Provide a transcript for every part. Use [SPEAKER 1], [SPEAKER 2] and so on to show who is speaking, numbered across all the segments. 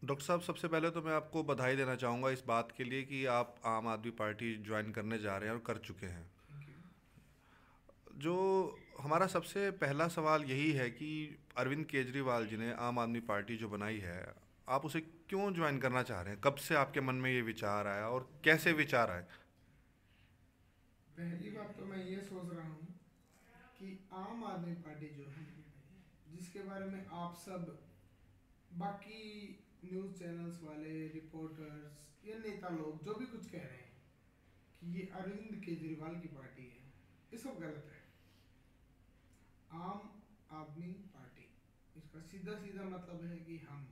[SPEAKER 1] Doctor साहब, सबसे पहले तो मैं आपको बधाई देना चाहूँगा इस बात के लिए कि आप आम आदमी पार्टी ज्वाइन करने जा रहे हैं और कर चुके हैं।
[SPEAKER 2] Thank you.
[SPEAKER 1] जो हमारा सबसे पहला सवाल यही है कि अरविंद केजरीवाल जी ने आम आदमी पार्टी जो बनाई है, आप उसे क्यों ज्वाइन करना चाह रहे हैं? कब से आपके मन में ये विचार आया और कैसे विचार आए?
[SPEAKER 2] पहली बात तो मैं ये सोच रहा हूँ कि आम आदमी पार्टी जो है, जिसके बारे में आप सब बाकी न्यूज़ चैनल्स वाले, रिपोर्टर्स या नेता लोग जो भी कुछ कह रहे हैं कि ये अरविंद केजरीवाल की पार्टी है, ये सब गलत है। आम आदमी पार्टी, इसका सीधा सीधा मतलब है कि हम,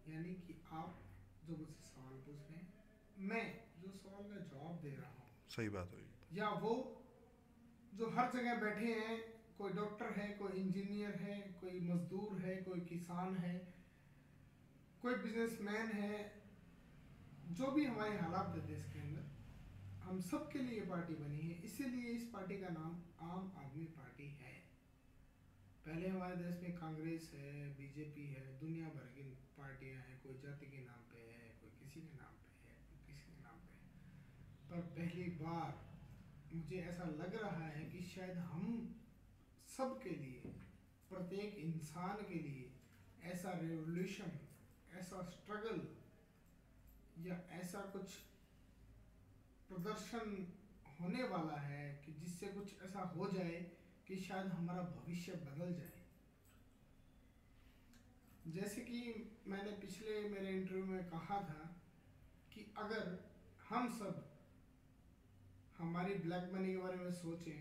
[SPEAKER 2] यानी कि आप जो मुझसे सवाल पूछ रहे हैं, मैं जो सवाल का जवाब दे रहा हूँ,
[SPEAKER 1] सही बात हुई।
[SPEAKER 2] या वो जो हर जगह बैठे हैं, कोई डॉक्टर है, कोई इंजीनियर है, कोई मजदूर है, कोई किसान है, कोई बिजनेसमैन है, जो भी हमारे हालात है देश के अंदर, हम सब के लिए ये पार्टी बनी है। इसीलिए इस पार्टी का नाम आम आदमी पार्टी है। पहले हमारे देश में कांग्रेस है, बीजेपी है, दुनिया भर की पार्टियां हैं, कोई जाति के नाम पे है, कोई किसी के नाम पे है, कोई किसी के नाम पे है। पर पहली बार मुझे ऐसा लग रहा है कि शायद हम सब के लिए, प्रत्येक इंसान के लिए ऐसा रेवोल्यूशन, ऐसा स्ट्रगल या ऐसा कुछ प्रदर्शन होने वाला है कि जिससे कुछ ऐसा हो जाए कि शायद हमारा भविष्य बदल जाए। जैसे कि मैंने पिछले मेरे इंटरव्यू में कहा था कि अगर हम सब हमारी ब्लैक मनी के बारे में सोचें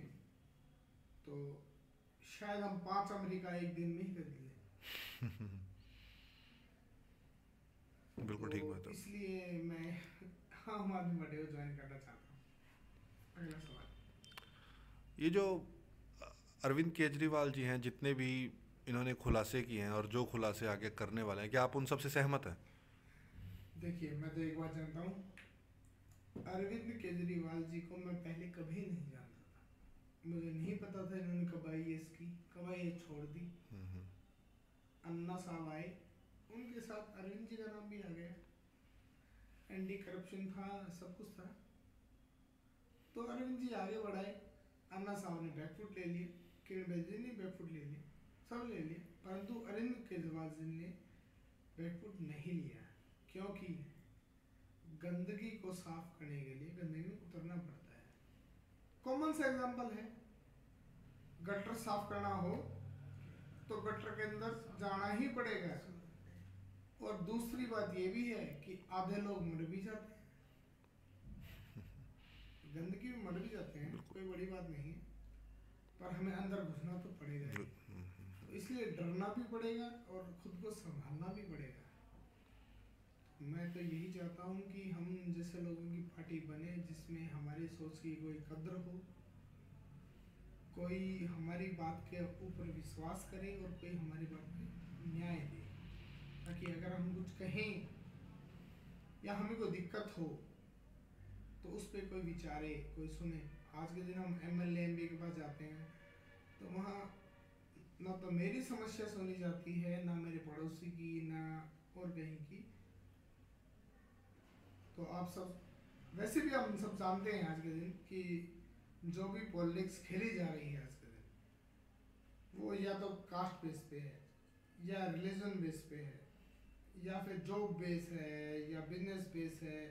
[SPEAKER 2] तो शायद हम 5 अमेरिका एक दिन में ही खरीद लें।
[SPEAKER 1] बिल्कुल
[SPEAKER 2] तो
[SPEAKER 1] ठीक बात है।
[SPEAKER 2] इसलिए मैं आम आदमी पार्टी को ज्वाइन करना चाहता हूँ। अगला सवाल।
[SPEAKER 1] ये जो अरविंद केजरीवाल जी हैं, जितने भी इन्होंने खुलासे किए हैं और जो खुलासे आगे करने वाले हैं, क्या आप उन सब से सहमत हैं?
[SPEAKER 2] देखिए, मैं तो एक बात जानता हूँ, अरविंद केजरीवाल जी को मैं पहले कभी नहीं जानता था। मुझे नहीं पता था इन्होंने कब आईएएस की, कब आईएएस छोड़ दी। अन्ना साहब आए, उनके साथ अरविंद जी का नाम भी आ गया, एंटी करप्शन था, सब कुछ था। तो अरविंद जी आगे बढ़ाए, अन्ना साहब ने बैकफुट ले लिए, किरण बेदी ने बैकफुट ले लिया, सब ले लिए, परंतु अरविंद केजरीवाल जी ने बैकफुट नहीं लिया, क्योंकि गंदगी को साफ करने के लिए गंदगी में उतरना पड़ता है। कॉमन सा एग्जांपल है, गटर साफ करना हो तो गटर के अंदर जाना ही पड़ेगा। और दूसरी बात ये भी है कि आधे लोग मर भी जाते हैं, गंदगी में मर भी जाते हैं,
[SPEAKER 1] बिल्कुल।
[SPEAKER 2] कोई बड़ी बात नहीं है, पर हमें अंदर घुसना तो पड़ेगा ही। तो इसलिए डरना भी पड़ेगा और खुद को संभालना भी पड़ेगा। मैं तो यही चाहता हूँ कि हम जैसे लोगों की पार्टी बने, जिसमें हमारी सोच की कोई कद्र हो, कोई हमारी बात के ऊपर विश्वास करे और कोई हमारी बात पे न्याय दे, ताकि अगर हम कुछ कहें या हमें कोई दिक्कत हो तो उस पर कोई विचारे, कोई सुने। आज के दिन हम एमएलए एमपी के पास जाते हैं तो वहाँ ना तो मेरी समस्या सुनी जाती है, ना मेरे पड़ोसी की, ना और कहीं की। तो आप सब, वैसे भी हम सब जानते हैं आज के दिन कि जो भी पॉलिटिक्स खेली जा रही है आज के दिन, वो या तो कास्ट बेस पे है, या रिलीजन बेस पे है, या फिर जॉब बेस है, या बिजनेस बेस है।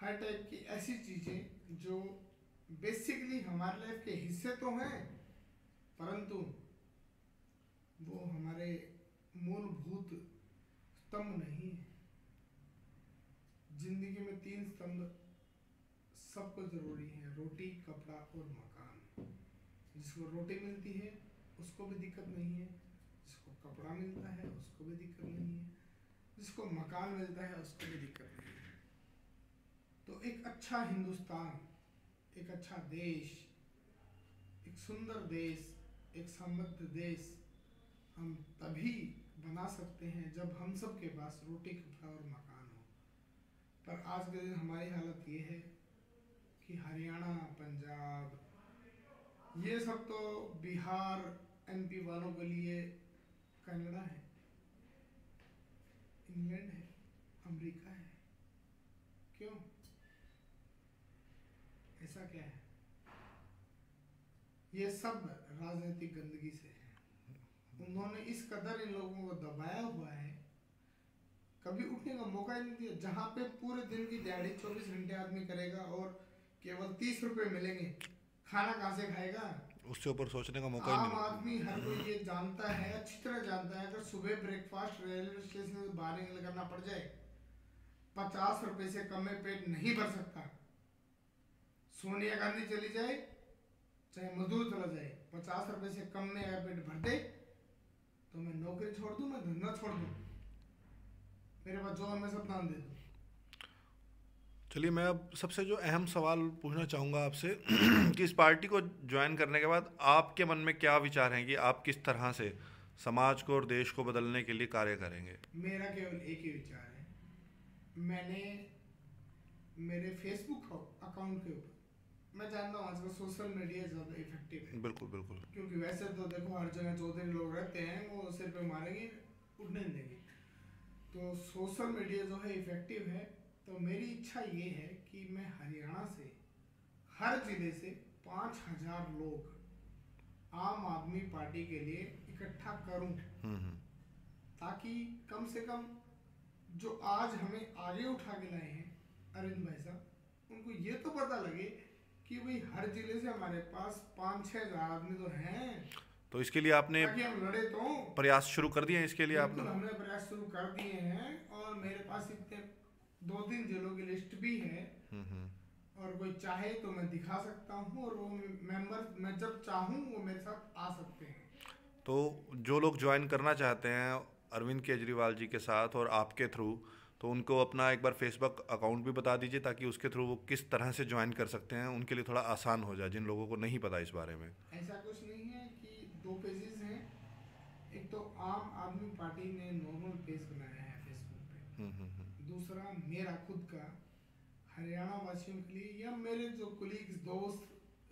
[SPEAKER 2] हर टाइप की ऐसी चीज़ें जो बेसिकली हमारे लाइफ के हिस्से तो हैं, परंतु वो हमारे मूलभूत स्तंभ नहीं है। जिंदगी में 3 स्तंभ सबको जरूरी है, रोटी, कपड़ा और मकान। जिसको रोटी मिलती है उसको भी दिक्कत नहीं है, जिसको कपड़ा मिलता है उसको भी दिक्कत नहीं है, जिसको मकान मिलता है उसको भी दिक्कत नहीं है। तो एक अच्छा हिंदुस्तान, एक अच्छा देश, एक सुंदर देश, एक समृद्ध देश हम तभी बना सकते हैं जब हम सब के पास रोटी, कपड़ा और मकान हो। पर आज के दिन हमारी हालत ये है कि हरियाणा, पंजाब, ये सब तो बिहार, एमपी वालों के लिए कनाडा है। इन अमेरिका है। क्यों? ऐसा क्या है? ये सब राजनीतिक गंदगी से है। उन्होंने इस कदर इन लोगों को दबाया हुआ है, कभी उठने का मौका ही नहीं दिया। जहाँ पे पूरे दिन की दिहाड़ी 24 घंटे आदमी करेगा और केवल 30 रुपए मिलेंगे, खाना कहाँ से खाएगा?
[SPEAKER 1] उससे ऊपर सोचने का मौका ही
[SPEAKER 2] आम
[SPEAKER 1] नहीं
[SPEAKER 2] आदमी हर कोई ये जानता है, अच्छी तरह जानता है, अगर सुबह ब्रेकफास्ट रेलवे स्टेशन से बाहर निकल करना पड़ जाए, 50 रुपए से कम में पेट नहीं भर सकता। सोनिया गांधी चली जाए, चाहे मजदूर चला जाए, 50 रुपए से कम में अगर पेट भर दे तो मैं नौकरी छोड़ दूं, मैं धंधा छोड़ दूं, मेरे पास जो है मैं सब दान दे दूं।
[SPEAKER 1] चलिए, मैं अब सबसे जो अहम सवाल पूछना चाहूँगा आपसे कि इस पार्टी को ज्वाइन करने के बाद आपके मन में क्या विचार हैं कि आप किस तरह से समाज को और देश को बदलने के लिए कार्य करेंगे?
[SPEAKER 2] मेरा केवल एक ही विचार है। मैंने मेरे फेसबुक अकाउंट के ऊपर, मैं जानता हूँ आजकल सोशल मीडिया ज़्यादा इफेक्टिव है।
[SPEAKER 1] बिल्कुल बिल्कुल।
[SPEAKER 2] क्योंकि वैसे तो देखो हर जगह चौधरी लोग रहते हैं, वो सिर पे मारेंगे, उठने नहीं देंगे। तो सोशल मीडिया जो है इफेक्टिव है। तो मेरी इच्छा ये है कि मैं हरियाणा से, हर जिले से 5000 लोग आम आदमी पार्टी के लिए इकट्ठा करूं, ताकि कम से कम जो आज हमें आगे उठा के लाए हैं अरविंद भाई साहब, उनको ये तो पता लगे कि भाई हर जिले से हमारे पास 5-6 हजार आदमी तो हैं।
[SPEAKER 1] तो इसके लिए आपने
[SPEAKER 2] ताकि हम लड़े तो
[SPEAKER 1] प्रयास शुरू कर दिए हैं इसके लिए आपने?
[SPEAKER 2] हमने प्रयास शुरू कर दिए हैं और मेरे पास इतने 2-3 जिलों की लिस्ट भी है। और कोई चाहे तो मैं दिखा सकता हूँ, और वो मेंबर मैं जब चाहूँ वो मेरे साथ आ सकते हैं।
[SPEAKER 1] तो जो लोग ज्वाइन करना चाहते हैं अरविंद केजरीवाल जी के साथ और आपके थ्रू, तो उनको अपना एक बार फेसबुक अकाउंट भी बता दीजिए, ताकि उसके थ्रू वो किस तरह से ज्वाइन कर सकते हैं, उनके लिए थोड़ा आसान हो जाए, जिन लोगों को नहीं पता इस बारे में।
[SPEAKER 2] ऐसा कुछ नहीं है कि 2 पेजेस हैं। एक तो आम आदमी पार्टी ने नॉर्मल पेज बनाया है फेसबुक पे, दूसरा मेरा खुद का हरियाणा वासियों के लिए या मेरे जो कोलीग्स, दोस्त,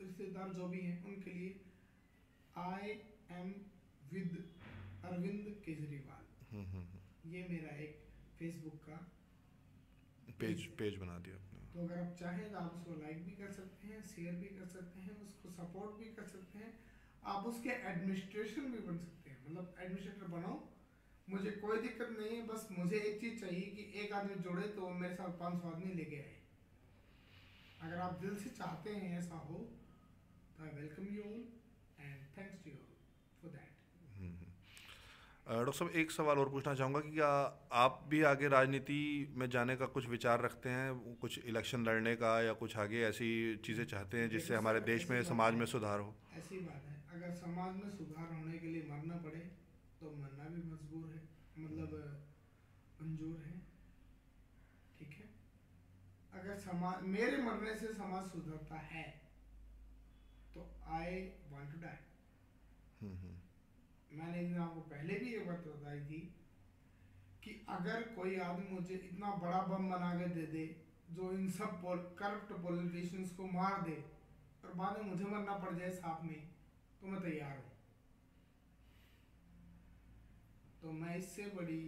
[SPEAKER 2] रिश्तेदार जो भी हैं उनके लिए, I am with Arvind Kejriwal, ये मेरा एक फेसबुक का
[SPEAKER 1] पेज बना दिया आपने।
[SPEAKER 2] तो अगर आप चाहें तो आप उसको लाइक भी कर सकते हैं, शेयर भी कर सकते हैं, उसको सपोर्ट भी कर सकते हैं, आप उसके एडमिनिस्ट्रेशन भी बन सकते हैं, मतलब एडमिनिस्ट्रेटर बनाओ, मुझे कोई दिक्कत नहीं है। बस मुझे एक चीज़ चाहिए कि एक आदमी जुड़े तो मेरे साथ 500 आदमी लेके आए। अगर आप दिल से चाहते हैं ऐसा हो तो I welcome you all and thanks to you all for that.
[SPEAKER 1] Doctor साहब, एक सवाल और पूछना चाहूँगा कि क्या आप भी आगे राजनीति में जाने का कुछ विचार रखते हैं, कुछ इलेक्शन लड़ने का, या कुछ आगे ऐसी चीज़ें चाहते हैं जिससे हमारे देश में, समाज में सुधार हो?
[SPEAKER 2] ऐसी बात है, अगर समाज में सुधार होने के लिए मरना पड़े तो मरना भी मजबूर है, मतलब मंजूर है, ठीक है। अगर समाज, मेरे मरने से समाज सुधरता है तो आई वांट टू डाई। मैंने इन आपको पहले भी ये बात बताई थी कि अगर कोई आदमी मुझे इतना बड़ा बम बना के दे दे जो इन सब करप्ट पॉलिटिशियंस को मार दे और बाद में मुझे मरना पड़ जाए साथ में, तो मैं तैयार हूँ। तो मैं इससे बड़ी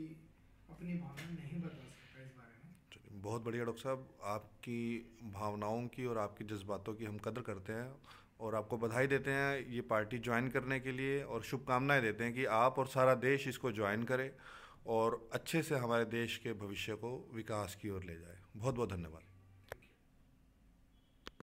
[SPEAKER 2] अपनी भावना नहीं बता सकता इस बारे में।
[SPEAKER 1] बहुत बढ़िया डॉक्टर साहब, आपकी भावनाओं की और आपकी जज्बातों की हम कदर करते हैं और आपको बधाई देते हैं ये पार्टी ज्वाइन करने के लिए, और शुभकामनाएं देते हैं कि आप और सारा देश इसको ज्वाइन करे और अच्छे से हमारे देश के भविष्य को विकास की ओर ले जाए। बहुत बहुत धन्यवाद।